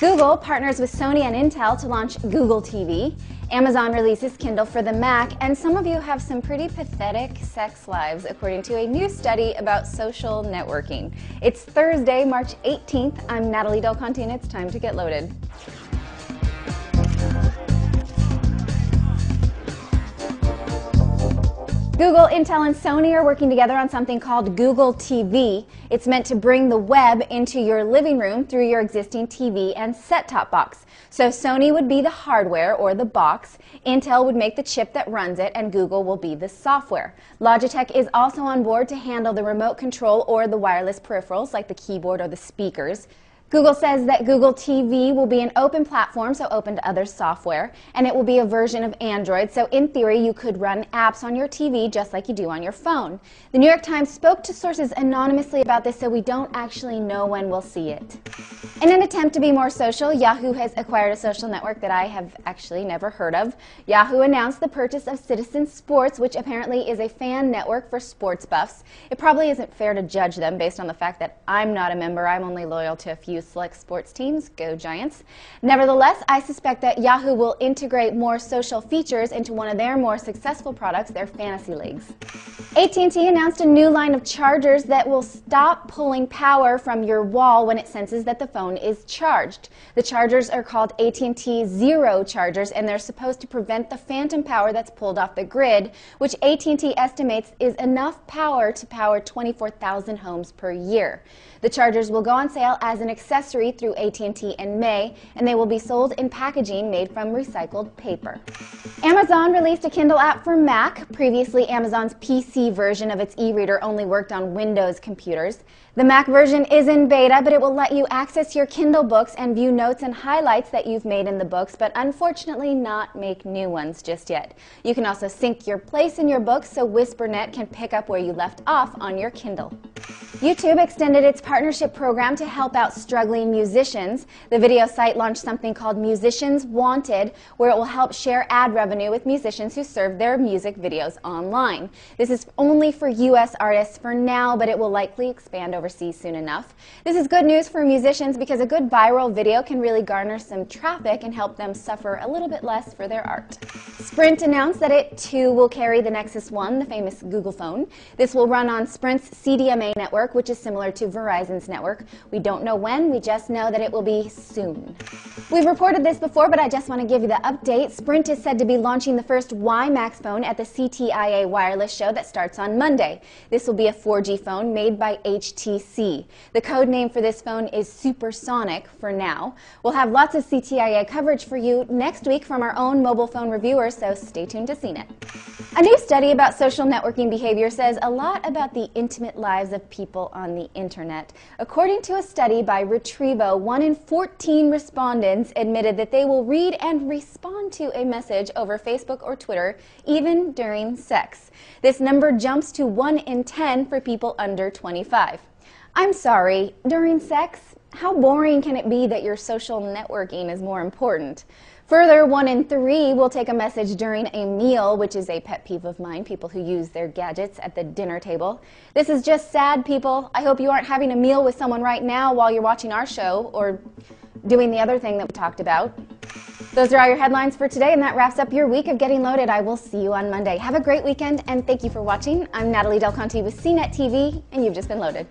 Google partners with Sony and Intel to launch Google TV. Amazon releases Kindle for the Mac, and some of you have some pretty pathetic sex lives, according to a new study about social networking. It's Thursday, March 18th. I'm Natalie Del Conte, and it's time to get loaded. Google, Intel, and Sony are working together on something called Google TV. It's meant to bring the web into your living room through your existing TV and set-top box. So Sony would be the hardware, or the box, Intel would make the chip that runs it, and Google will be the software. Logitech is also on board to handle the remote control or the wireless peripherals like the keyboard or the speakers. Google says that Google TV will be an open platform, so open to other software, and it will be a version of Android, so in theory you could run apps on your TV just like you do on your phone. The New York Times spoke to sources anonymously about this, so we don't actually know when we'll see it. In an attempt to be more social, Yahoo has acquired a social network that I have actually never heard of. Yahoo announced the purchase of Citizen Sports, which apparently is a fan network for sports buffs. It probably isn't fair to judge them based on the fact that I'm not a member. I'm only loyal to a few select sports teams. Go Giants. Nevertheless, I suspect that Yahoo will integrate more social features into one of their more successful products, their fantasy leagues. AT&T announced a new line of chargers that will stop pulling power from your wall when it senses that the phone is charged. The chargers are called AT&T Zero chargers, and they're supposed to prevent the phantom power that's pulled off the grid, which AT&T estimates is enough power to power 24,000 homes per year. The chargers will go on sale as an accessory through AT&T in May, and they will be sold in packaging made from recycled paper. Amazon released a Kindle app for Mac. Previously, Amazon's PC version of its e-reader only worked on Windows computers. The Mac version is in beta, but it will let you access your Kindle books and view notes and highlights that you've made in the books, but unfortunately not make new ones just yet. You can also sync your place in your books so WhisperNet can pick up where you left off on your Kindle. YouTube extended its partnership program to help out struggling musicians. The video site launched something called Musicians Wanted, where it will help share ad revenue with musicians who serve their music videos online. This is only for U.S. artists for now, but it will likely expand overseas soon enough. This is good news for musicians because a good viral video can really garner some traffic and help them suffer a little bit less for their art. Sprint announced that it too will carry the Nexus One, the famous Google phone. This will run on Sprint's CDMA network, which is similar to Verizon's network. We don't know when, we just know that it will be soon. We've reported this before, but I just want to give you the update. Sprint is said to be launching the first WiMAX phone at the CTIA wireless show that starts on Monday. This will be a 4G phone made by HTC. The code name for this phone is Supersonic for now. We'll have lots of CTIA coverage for you next week from our own mobile phone reviewers, so stay tuned to CNET. A new study about social networking behavior says a lot about the intimate lives of people on the internet. According to a study by Retrievo, 1 in 14 respondents admitted that they will read and respond to a message over Facebook or Twitter, even during sex. This number jumps to 1 in 10 for people under 25. I'm sorry, during sex? How boring can it be that your social networking is more important? Further, 1 in 3 will take a message during a meal, which is a pet peeve of mine, people who use their gadgets at the dinner table. This is just sad, people. I hope you aren't having a meal with someone right now while you're watching our show or doing the other thing that we talked about. Those are all your headlines for today, and that wraps up your week of Getting Loaded. I will see you on Monday. Have a great weekend, and thank you for watching. I'm Natalie Del Conte with CNET TV, and you've just been loaded.